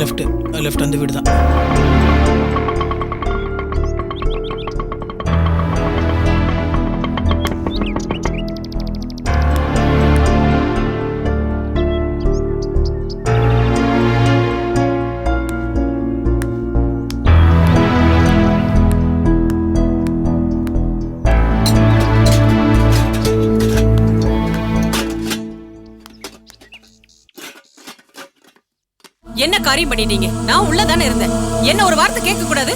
Left அந்த வீடு தான். என்ன காரியம் பண்ணிட்டீங்க? நான் உள்ளதானே இருந்தேன். என்ன ஒரு வார்த்தை கேட்க கூடாது?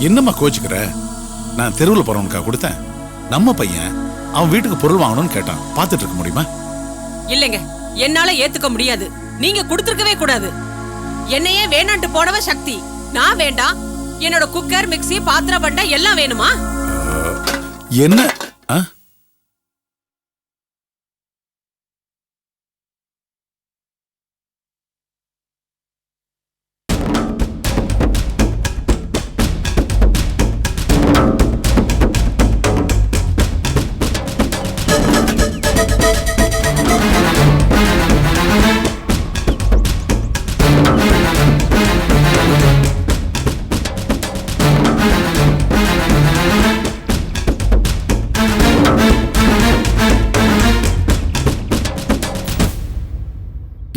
என்னம்மா கோச்சுக்கிற? நான் தெருவில் போறவனுக்கா கொடுத்தேன். நம்ம பையன் அவன் வீட்டுக்கு பொருள் வாங்கணும்னு கேட்டான். பார்த்துட்டு இருக்க முடியுமா? இல்லைங்க, என்னால ஏத்துக்க முடியாது. நீங்க கொடுத்துருக்கவே கூடாது. என்னையே வேணான்ட்டு போனவ சக்தி. நான் வேண்டாம். என்னோட குக்கர், மிக்ஸி, பாத்திரம் பண்டா எல்லாம் வேணுமா? என்ன?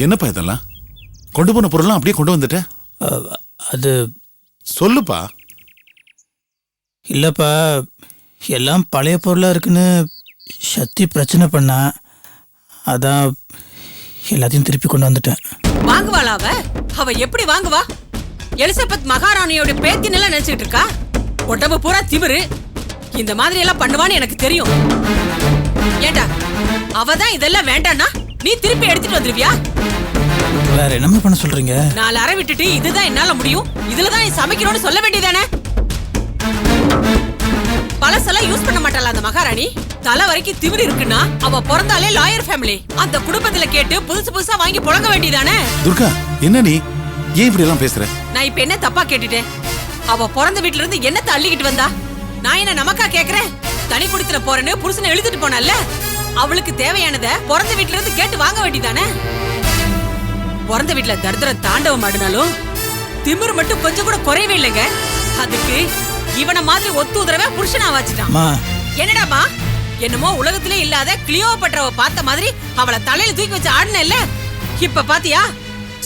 என்னப்பா இதெல்லாம்? கொண்டு போன பொருள்லாம் அப்படியே கொண்டு வந்துட்ட? அது சொல்லுப்பா. இல்லைப்பா, எல்லாம் பழைய பொருளாக இருக்குன்னு சக்தி பிரச்சனை பண்ணா. அதான் எல்லாத்தையும் திருப்பி கொண்டு வந்துட்டேன். வாங்குவாளா அவ? அவ எப்படி வாங்குவா? எலிசபெத் மகாராணியோட பேத்தி நிலை நினைச்சிட்டு இருக்கா. உடம்பு பூரா திமிரு. இந்த மாதிரி எல்லாம் பண்ணுவான்னு எனக்கு தெரியும். ஏண்டா, அவதான் இதெல்லாம் வேண்டான்னா நீ திருப்பி எடுத்துட்டு வந்துருவியா? வேற என்ன பண்ண சொல்றீங்க? 4 அறை விட்டுட்டு இதுதான் என்னால முடியும், இதுலதான் நீ சமைக்கணும்னு சொல்ல வேண்டியதானே? பழசெல்லாம் யூஸ் பண்ண மாட்டாளா அந்த மகாராணி? தலை வரைக்கும் திமிரு இருக்குன்னா அவ பிறந்தாலே லாயர் ஃபேமிலி. அந்த குடும்பத்துல கேட்டு புதுசா வாங்கி புழங்க வேண்டியதானே? துர்கா, என்ன நீ ஏன் இப்படி எல்லாம் பேசுற? நான் இப்ப என்ன தப்பா கேட்டுட்டேன்? அவ பிறந்த வீட்டுல இருந்து என்னத்தை அள்ளிக்கிட்டு வந்தா? நான் என்ன நமக்கா கேக்குறேன்? தனி குடித்துல போறேன்னு புருஷனை இழுத்துட்டு போனல்ல, அவளுக்கு தேவையானத பிறந்த வீட்டுல இருந்து கேட்டு வாங்க வேண்டியதானே? பிறந்த வீட்டுல தரித்திர தாண்டவம் ஆடினாலும் திமிரு மட்டும் கொஞ்சம் கூட குறையவே இல்லைங்க. அதுக்கு இவனை மாதிரி ஒத்து உதரவே புருஷனா வச்சுட்டான். என்னடாமா, என்னமோ உலகத்திலே இல்லாத கிளியோபட்ராவை பார்த்த மாதிரி அவளை தலையில தூக்கி வச்சு ஆடின இல்ல? இப்ப பாத்தியா,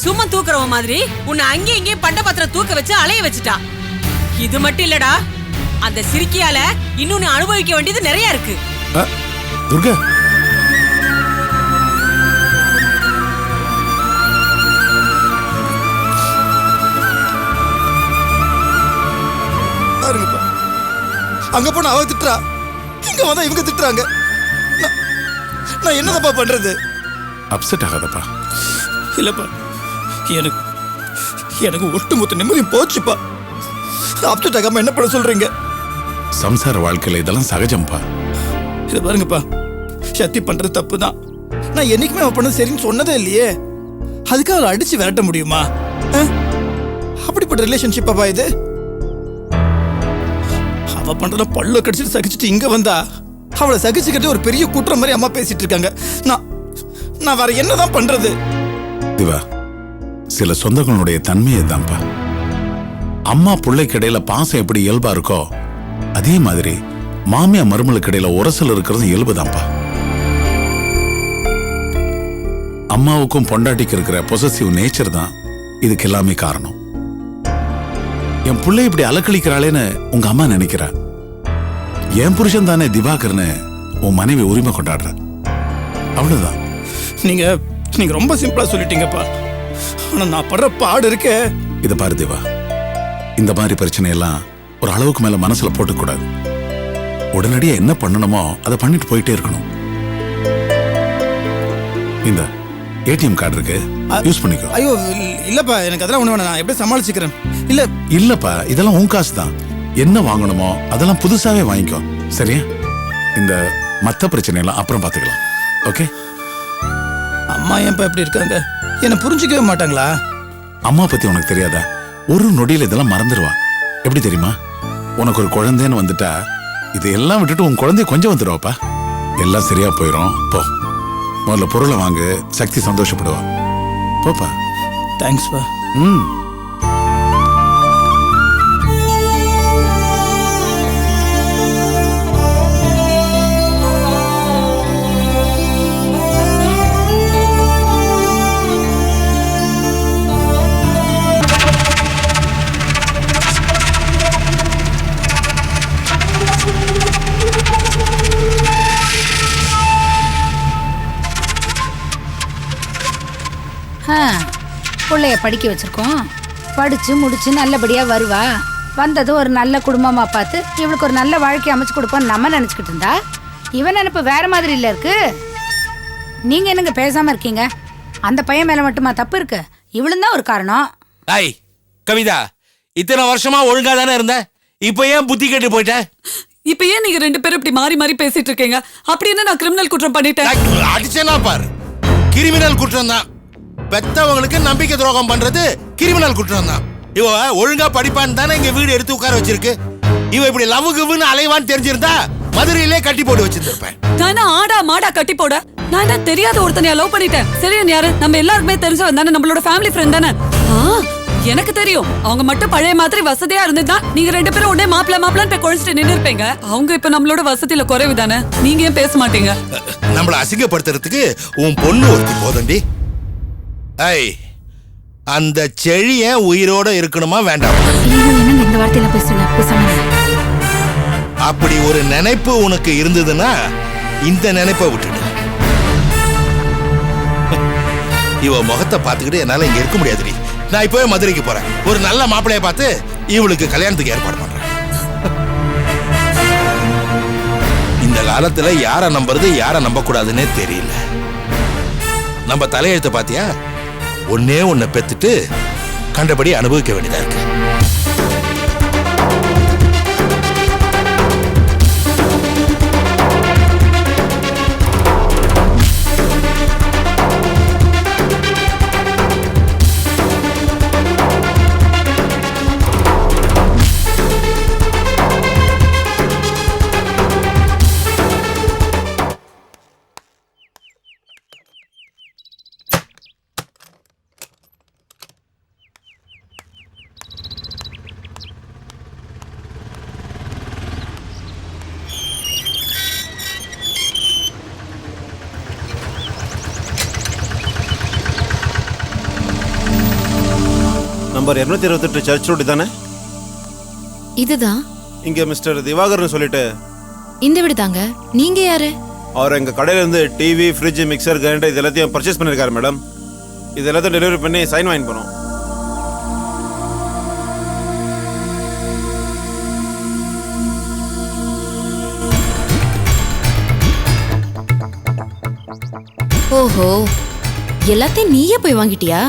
சும்மா தூக்குறவ மாதிரி உன்னை அங்கேயும் இங்கேயும் பண்ட பாத்திரம் தூக்க வச்சு அலைய வச்சுட்டா. இது மட்டும் இல்லடா, அந்த சிரிக்கியால இன்னொன்னு அனுபவிக்க வேண்டியது நிறைய இருக்கு. துர்கா, அங்க போன அவ திட்டுறா, இங்க வந்தா இவங்க திட்டுறாங்க. நான் என்னதப்பா பண்றது? அப்செட் ஆகாதப்பா. இல்லப்பா, எனக்கு ஒட்டுமொத்த நிம்மதியும் போச்சுப்பா. அப்செட் ஆகாம என்ன பண்ண சொல்றீங்க? சம்சார வாழ்க்கையில இதெல்லாம் சகஜம்பா. இதை பாருங்கப்பா, சக்தி பண்றது தப்பு தான். நான் என்னைக்குமே அவ பண்ண சரின்னு சொன்னதே இல்லையே. அதுக்கு அவளை அடிச்சு விரட்ட முடியுமா? அப்படிப்பட்ட ரிலேஷன்ஷிப்பா இது? அவ பண்றத பல்ல கடிச்சிட்டு சகிச்சுட்டு இங்க வந்தா அவளை சகிச்சுக்கிட்டு ஒரு பெரிய குற்றம் மாதிரி அம்மா பேசிட்டு இருக்காங்க. நான் வேற என்னதான் பண்றது? திவா, சில சொந்தங்களுடைய தன்மையை தான்ப்பா. அம்மா பிள்ளைக்கு இடையில பாசம் எப்படி இயல்பா இருக்கோ அதே மாதிரி மாமியா மருமலுக்கு இடையில உரசல் இருக்கிறது இயல்புதான்ப்பா. அம்மாவுக்கும் பொண்டாட்டிக்கு இருக்கிற பொசசிவ் நேச்சர் தான் இதுக்கு எல்லாமே காரணம். என் பிள்ளை இப்படி அலக்களிக்கிறாளேன்னு உங்க அம்மா நினைக்கிறா. என் புருஷன் தானே திவாகர்னு உன் மனைவி உரிமை கொண்டாடுற. அவ்வளவுதான். நீங்க ரொம்ப சிம்பிளா சொல்லிட்டீங்கப்பா. ஆனா நான் படுற பாடு இருக்கே. இத பாரு திவா, இந்த மாதிரி பிரச்சனை எல்லாம் ஒரு அளவுக்கு மேல மனசுல போட்டுக்கூடாது. உடனடியா என்ன பண்ணணுமோ அதை பண்ணிட்டு போயிட்டே இருக்கணும். இந்த ஏடிஎம் கார்டு இருக்கு, யூஸ் பண்ணிக்கோ. ஐயோ இல்லப்பா, எனக்கு அதெல்லாம் ஒண்ணு வேணாம். நான் எப்படி சமாளிச்சுக்கிறேன்? இல்லப்பா, இதெல்லாம் உன் காசு தான். என்ன வாங்கணுமோ அதெல்லாம் புதுசாவே வாங்கிக்கோ, சரியா? இந்த மத்த பிரச்சனை எல்லாம் அப்புறம் பாத்துக்கலாம். ஓகே? அம்மா ஏன்பா எப்படி இருக்காங்க? என்ன புரிஞ்சுக்கவே மாட்டாங்களா? அம்மா பத்தி உனக்கு தெரியாதா? ஒரு நொடியில் இதெல்லாம் மறந்துடுவா. எப்படி தெரியுமா? உனக்கு ஒரு குழந்தைன்னு வந்துட்டா இதையெல்லாம் விட்டுட்டு உன் குழந்தைய கொஞ்சம் வந்துடுவாப்பா. எல்லாம் சரியா போயிடும். போ, முதல்ல பொருளை வாங்கு, சக்தி சந்தோஷப்படுவா. போப்பா. தேங்க்ஸ்ப்பா. ம். பிள்ளைய படிக்க வச்சிருக்கோம். படிச்சு முடிச்சு நல்லபடியா வருவா. வந்தது ஒரு நல்ல குடும்பமா பார்த்து இவளுக்கு ஒரு நல்ல வாழ்க்கை அமைச்சு கொடுப்போம்னு நம்ம நினைச்சுக்கிட்டு இருந்தா இவன் நினைப்பு வேற மாதிரி இல்ல இருக்கு. நீங்க என்னங்க பேசாம இருக்கீங்க? அந்த பையன் மேல மட்டுமா தப்பு இருக்கு? இவளும் தான் ஒரு காரணம். ஐய் கவிதா, இத்தனை வருஷமா ஒழுங்கா தானே இருந்த, இப்ப ஏன் புத்தி கெட்டு போயிட்ட? இப்ப ஏன் நீங்க ரெண்டு பேரும் இப்படி மாறி மாறி பேசிட்டு இருக்கீங்க? அப்படி என்ன நான் கிரிமினல் குற்றம் பண்ணிட்டேன்? அடிச்சேனா பாரு, கிரிமினல் குற்றம் தான். பெத்தவங்களுக்கு நம்பிக்கை துரோகம் பண்றது கிரிமினல் குற்றம் தான். இவ ஒழுங்கா படிப்பான்னு தானே இங்க வீடு எடுத்து உட்கார வச்சிருக்கு. இவ இப்படி லவ்வுக்குன்னு அலைவான்னு தெரிஞ்சிருந்தா மதுரையிலே கட்டி போட்டு வச்சிருந்திருப்பேன். தானே ஆடா மாடா கட்டி போட. நான் என்ன தெரியாத ஒருத்தனையா லவ் பண்ணிட்டேன்? சரியா யாரு? நம்ம எல்லாருக்குமே தெரிஞ்சவன் தானே, நம்மளோட ஃபேமிலி ஃப்ரெண்ட் தானே. எனக்கு தெரியும், அவங்க மட்டும் பழைய மாதிரி வசதியா இருந்ததுதான் நீங்க ரெண்டு பேரும் உடனே மாப்பிள்ளன்னு போய் குழைச்சிட்டு நின்று இருப்பீங்க. அவங்க இப்ப நம்மளோட வசதியில குறைவு தானே. நீங்க ஏன் பேச மாட்டீங்க? நம்மள அசிங்கப்படுத்துறதுக்கு உன் பொண்ணு ஒருத்தி போதண்டி. ஐய், அந்த செழிய உயிரோட இருக்கணுமா வேண்டாம்? இந்த வார்த்தையில பேசுங்க. அப்படி ஒரு நினைப்பு உனக்கு இருந்ததுன்னா இந்த நினைப்பை விட்டுடு. இவ முகத்தை பார்த்துக்கிட்டு என்னால இங்க இருக்க முடியாதுடி. நான் இப்பவே மதுரைக்கு போறேன். ஒரு நல்ல மாப்பிள்ளைய பார்த்து இவளுக்கு கல்யாணத்துக்கு ஏற்பாடு பண்றேன். இந்த காலத்துல யாரை நம்புறது யாரை நம்ப கூடாதுன்னே தெரியல. நம்ம தலையெழுத்த பாத்தியா? ஒன்னே ஒன்ன பெத்துட்டு கண்டபடி அனுபவிக்க வேண்டியதா இருக்கு. நம்பர் 228 சர்ச் ரோடு தானே? இதுதான். இங்க மிஸ்டர் திவாகர்னு சொல்லிட்டு. இந்த வீடு தாங்க. நீங்க யாரு? அவர் எங்க கடையில இருந்து டிவி, ஃப்ரிட்ஜ், மிக்சர், கிரைண்டர் இது எல்லாத்தையும் பர்ச்சேஸ் பண்ணிருக்காரு மேடம். இது எல்லாத்தையும் டெலிவரி பண்ணி சைன் வாங்கி போனோம். ஓஹோ, எல்லாத்தையும் நீயே போய் வாங்கிட்டியா?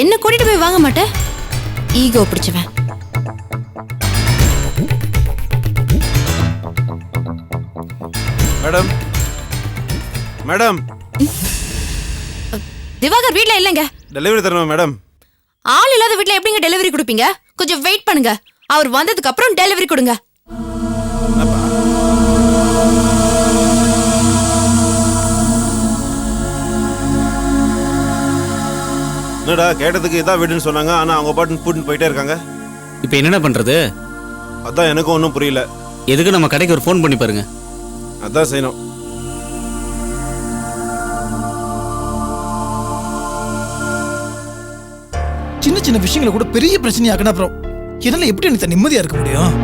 என்ன கூட்டிட்டு போய் வாங்க மாட்டே? ஈகோ பிடிச்சவன். மேடம் மேடம் திவாகர் வீட்ல இல்லைங்க. டெலிவரி தரணும் மேடம். ஆள் இல்லாத வீட்ல எப்படிங்க டெலிவரி கொடுப்பீங்க? கொஞ்சம் வெயிட் பண்ணுங்க. அவர் வந்ததுக்கு அப்புறம் டெலிவரி கொடுங்க. என்னடா கேட்டதுக்கு இதான் வீடுன்னு சொன்னாங்க, ஆனா அவங்க பாட்டுன்னு கூட்டிட்டு போயிட்டே இருக்காங்க. இப்போ என்ன பண்றது? அதான் எனக்கும் ஒன்றும் புரியல. எதுக்கு நம்ம கடைக்கு ஒரு ஃபோன் பண்ணி பாருங்க. அதான் செய்யணும். சின்ன சின்ன விஷயங்களை கூட பெரிய பிரச்சனையாக்குனா அப்புறம் என்னால எப்படி எனக்கு நிம்மதியா இருக்க முடியும்?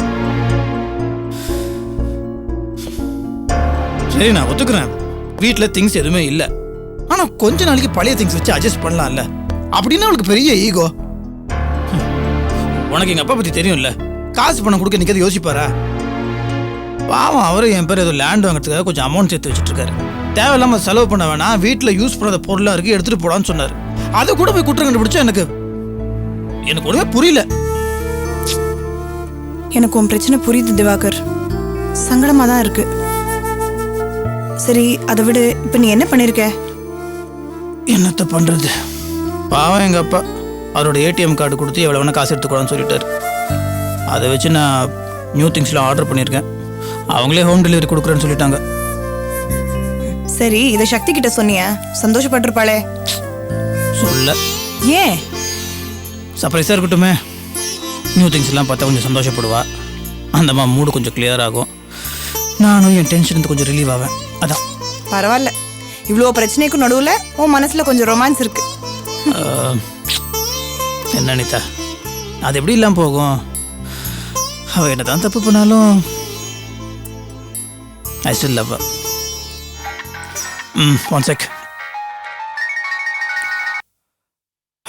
சரி, நான் ஒத்துக்கிறேன், வீட்டுல திங்ஸ் எதுவுமே இல்ல. ஆனா கொஞ்ச நாளைக்கு பழைய திங்ஸ் வச்சு அட்ஜஸ்ட் பண்ணலாம்ல. அப்படின்னா அவளுக்கு பெரிய ஈகோ. உனக்கு எங்க அப்பா பத்தி தெரியும்ல, காசு பணம் கொடுக்க நிக்கிறது யோசிப்பாரா? பாவம், அவரும் என் பேர் ஏதோ லேண்ட் வாங்குறதுக்காக கொஞ்சம் அமௌண்ட் சேர்த்து வச்சுட்டு இருக்காரு. தேவையில்லாம செலவு பண்ண வேணாம், வீட்டுல யூஸ் பண்ணாத பொருளா இருக்கு, எடுத்துட்டு போடான்னு சொன்னாரு. அதை கூட போய் குற்றம் கண்டுபிடிச்சா எனக்கு ஒண்ணுமே புரியல. எனக்கு உன் பிரச்சனை புரியுது திவாகர், சங்கடமா தான் இருக்கு. சரி, அதை விட இப்ப நீ என்ன பண்ணிருக்க? என்னத்த பண்றது? பாவம் எங்க அப்பா அவரோட ஏடிஎம் கார்டு கொடுத்து எவ்வளோ வேணா காசு எடுத்துக்கூடாதுன்னு சொல்லிட்டாரு. அதை வச்சு நான் நியூ திங்ஸ்லாம் ஆர்டர் பண்ணியிருக்கேன். அவங்களே ஹோம் டெலிவரி கொடுக்குறேன்னு சொல்லிட்டாங்க. சரி, இதை சக்தி கிட்ட சொன்னியா? சந்தோஷப்பட்டிருப்பாளே. சொல்ல ஏன்? சர்ப்ரைஸாக இருக்கட்டுமே. நியூ திங்ஸ் எல்லாம் பார்த்தா கொஞ்சம் சந்தோஷப்படுவா. அந்தம்மா மூடு கொஞ்சம் கிளியர் ஆகும். நானும் என் டென்ஷன் கொஞ்சம் ரிலீவ் ஆவேன். அதான். பரவாயில்ல, இவ்வளோ பிரச்சனைக்கும் நடுவில் உன் மனசுல கொஞ்சம் ரொமான்ஸ் இருக்கு. என்ன அனிதா, அது எப்படி இல்லாமல் போகும்? அவள் என்ன தான் தப்பு பண்ணாலும் I still love her. One check.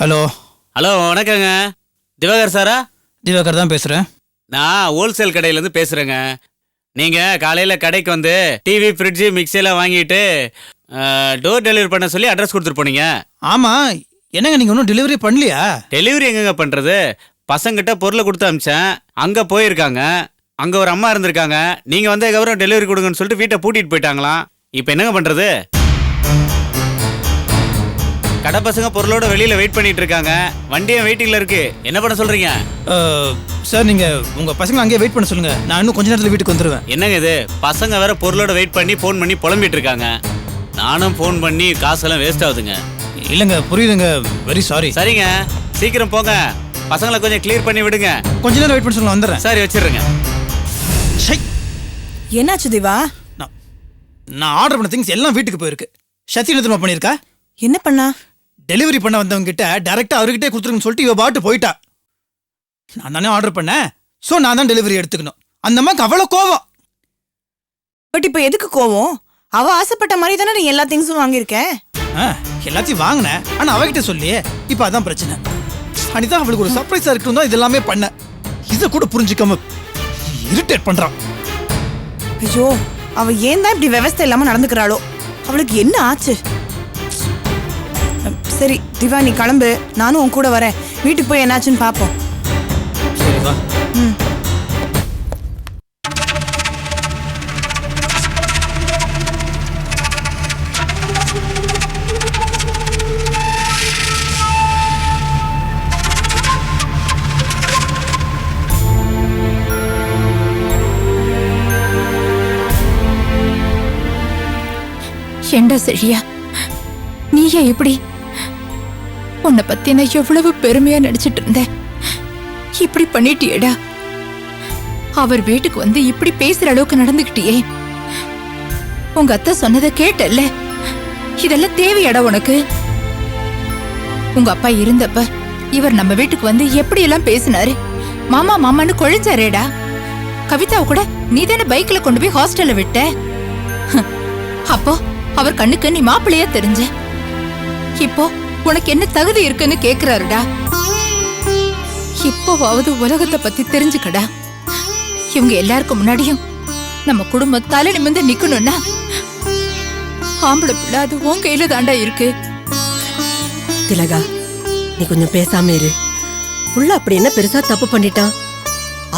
Hello. Hello, வணக்கங்க. திவாகர் சாரா? திவாகர் தான் பேசுகிறேன். நான் ஹோல்சேல் கடையிலேருந்து பேசுகிறேங்க. நீங்கள் காலையில் கடைக்கு வந்து டிவி, ஃப்ரிட்ஜு, மிக்சியெல்லாம் வாங்கிட்டு டோர் டெலிவரி பண்ண சொல்லி அட்ரஸ் கொடுத்துட்டு போனீங்க. ஆமாம், என்னங்க நீங்கள் ஒன்றும் டெலிவரி பண்ணலையா? டெலிவரி எங்கங்க பண்ணுறது? பசங்கிட்ட பொருளை கொடுத்து அமிச்சேன். அங்கே போயிருக்காங்க. அங்கே ஒரு அம்மா இருந்திருக்காங்க. நீங்கள் வந்து அதுக்கப்புறம் டெலிவரி கொடுங்கன்னு சொல்லிட்டு வீட்டை பூட்டிட்டு போயிட்டாங்களாம். இப்போ என்னங்க பண்ணுறது? கடை பசங்க பொருளோட வெளியில் வெயிட் பண்ணிட்டு இருக்காங்க. வண்டியும் வெயிட்டிங்கில் இருக்கு. என்ன பண்ண சொல்கிறீங்க? சார், நீங்கள் உங்கள் பசங்களை அங்கேயே வெயிட் பண்ண சொல்லுங்கள். நான் இன்னும் கொஞ்ச நேரத்தில் வீட்டுக்கு வந்துடுவேன். என்னங்க இது? பசங்க வேற பொருளோட வெயிட் பண்ணி ஃபோன் பண்ணி புலம்பிட்டு இருக்காங்க. நானும் ஃபோன் பண்ணி காசெல்லாம் வேஸ்ட் ஆகுதுங்க. இல்லைங்க, புரியுதுங்க. Very sorry. சரிங்க, சீக்கிரம் போங்க. பசங்களை கொஞ்சம் கிளியர் பண்ணி விடுங்க. கொஞ்ச நேரம் வெயிட் பண்ண சொல்லுங்க, வந்துடுறேன். சரி, வச்சிடுறேங்க. என்னாச்சு திவா? நான் ஆர்டர் பண்ண திங்ஸ் எல்லாம் வீட்டுக்கு போயிருக்கு. சத்தி என்ன பண்ணியிருக்கா? என்ன பண்ணா? டெலிவரி பண்ண வந்தவங்க கிட்ட டைரக்டா அவர்கிட்டே கொடுத்துருங்கன்னு சொல்லிட்டு இவ பாட்டு போயிட்டா. நான் தானே ஆர்டர் பண்ணேன், ஸோ நான் தான் டெலிவரி எடுத்துக்கணும். அந்த அம்மாக்கு அவ்வளோ கோவம். பட் இப்போ எதுக்கு கோவம்? அவ ஆசைப்பட்ட மாதிரி தானே நீ எல்லா திங்ஸும் வாங்கியிருக்கேன். எல்லாத்தையும் வாங்கினேன், ஆனால் அவகிட்ட சொல்லியே. இப்போ அதான் பிரச்சனை. அனிதா அவளுக்கு ஒரு சர்ப்ரைஸா இருக்கணும் தான் இதெல்லாமே பண்ண. இதை கூட புரிஞ்சுக்காம இரிட்டேட் பண்றான். ஐயோ, அவ ஏன் தான் இப்படி விவசாயம் இல்லாம நடந்துக்கிறாளோ? அவளுக்கு என்ன ஆச்சு? சரி திவா, நீ கிளம்பு, நானும் உன் கூட வரேன். வீட்டுக்கு போய் என்னாச்சுன்னு பாப்போம். சரிவா. ஏண்டா செழியா, நீயே இப்படி? உன்னை பத்தி நான் எவ்வளவு பெருமையா நடிச்சிட்டு இருந்தேன். இப்படி பண்ணிட்டியேடா. அவர் வீட்டுக்கு வந்து இப்படி பேசுற அளவுக்கு நடந்துகிட்டியே. உங்க அத்தை சொன்னதை கேட்டல்ல? இதெல்லாம் தேவையாடா உனக்கு? உங்க அப்பா இருந்தப்ப இவர் நம்ம வீட்டுக்கு வந்து எப்படி எல்லாம் பேசினாரு. மாமா மாமான்னு கொழிஞ்சாரேடா. கவிதாவை கூட நீ தானே பைக்ல கொண்டு போய் ஹாஸ்டல்ல விட்ட. அப்போ அவர் கண்ணுக்கு நீ மாப்பிள்ளையா தெரிஞ்ச. இப்போ உனக்கு என்ன தகுதி இருக்குன்னு கேக்குறாருடா. இப்போவாவது உலகத்தை பத்தி தெரிஞ்சுக்கடா. இவங்க எல்லாருக்கும் முன்னாடியும் நம்ம குடும்பம் தலை நிமிர்ந்து நிக்கணும்னா ஆம்பளை பிள்ளை அது உன் கையில தாண்டா இருக்கு. திலகா, நீ கொஞ்சம் பேசாம இரு. புள்ள அப்படி என்ன பெருசா தப்பு பண்ணிட்டான்?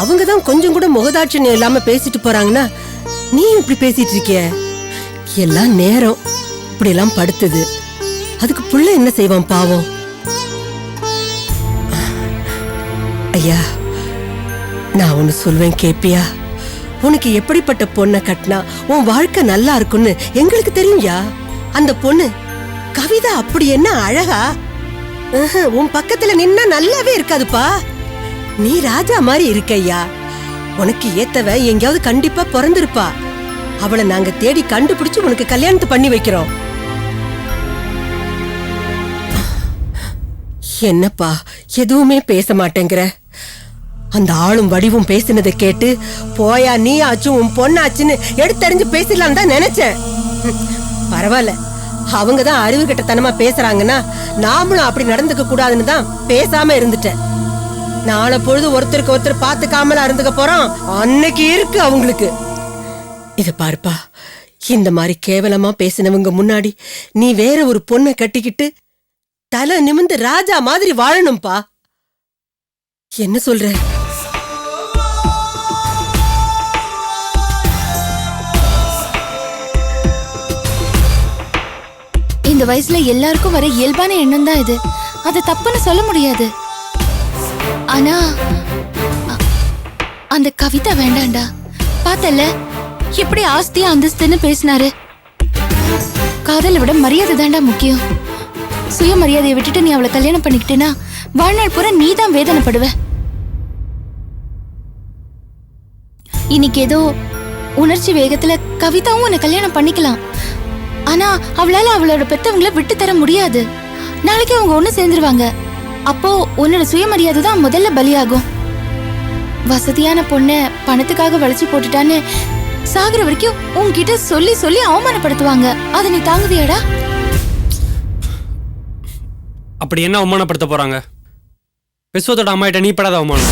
அவங்கதான் கொஞ்சம் கூட முகதாட்சியம் இல்லாம பேசிட்டு போறாங்கன்னா நீ இப்படி பேசிட்டு இருக்கிய? எல்லாம் நேரம் இப்படி எல்லாம் படுத்துது. அதுக்கு புள்ள என்ன செய்வான் பாவம்? ஐயா, நான் ஒன்னு சொல்வேன், கேப்பியா? உனக்கு எப்படிப்பட்ட பொண்ணை கட்டினா உன் வாழ்க்கை நல்லா இருக்குன்னு எங்களுக்கு தெரியும்யா. அந்த பொண்ணு கவிதா அப்படி என்ன அழகா? உன் பக்கத்துல நின்னா நல்லாவே இருக்காதுப்பா. நீ ராஜா மாதிரி இருக்கையா. உனக்கு ஏத்தவ எங்கேயாவது கண்டிப்பா பிறந்திருப்பா. அவளை நாங்க தேடி கண்டுபிடிச்சு உனக்கு கல்யாணத்தை பண்ணி வைக்கிறோம். என்னப்பா எதுவுமே பேச மாட்டேங்கிற? அந்த ஆளும் வடிவும் பேசினதை கேட்டு போயா நீ ஆச்சும் உன் பொண்ணாச்சுன்னு எடுத்தறிஞ்சு பேசலாம் தான் நினைச்சேன். பரவாயில்ல, அவங்கதான் அறிவு கட்டத்தனமா பேசுறாங்கன்னா நாமளும் அப்படி நடந்துக்க கூடாதுன்னு தான் பேசாம இருந்துட்டேன். நாளை பொழுது ஒருத்தருக்கு ஒருத்தர் பார்த்துக்காமலா இருந்துக்க போறோம். அன்னைக்கு இருக்கு அவங்களுக்கு. இத பாருப்பா, இந்த மாதிரி கேவலமா பேசினவங்க முன்னாடி நீ வேற ஒரு பொண்ணை கட்டிக்கிட்டு தலை நிமிந்து ராஜா மாதிரி வாழணும்பா. என்ன சொல்ற? இந்த வயசுல எல்லாருக்கும் வர இயல்பான எண்ணம் தான் இது. அது தப்புன்னு சொல்ல முடியாது. ஆனா அந்த கவிதா வேண்டாண்டா. பார்த்தல எப்படி ஆஸ்தியா அந்தஸ்துன்னு பேசினாரு. காதலை விட மரியாதை தாண்டா முக்கியம். சுயமரியாதையை விட்டுட்டு நீ அவளை கல்யாணம் பண்ணிக்கிட்டேன்னா வாழ்நாள் பூரா நீ தான் வேதனைப்படுவ. இன்னைக்கு ஏதோ உணர்ச்சி வேகத்துல கவிதாவும் உன்னை கல்யாணம் பண்ணிக்கலாம். ஆனா அவளால அவளோட பெத்தவங்கள விட்டு தர முடியாது. நாளைக்கு அவங்க ஒண்ணு சேர்ந்துருவாங்க. அப்போ உன்னோட சுயமரியாதை தான் முதல்ல பலியாகும். வசதியான பொண்ண பணத்துக்காக வளைச்சு போட்டுட்டான்னு சாகுற வரைக்கும் உன்கிட்ட சொல்லி சொல்லி அவமானப்படுத்துவாங்க. அதை நீ தாங்குவியாடா? அப்படி என்ன அவமானப்படுத்த போறாங்க? விஸ்வத்தோட அம்மாயிட்ட நீ படாத அவமானம்.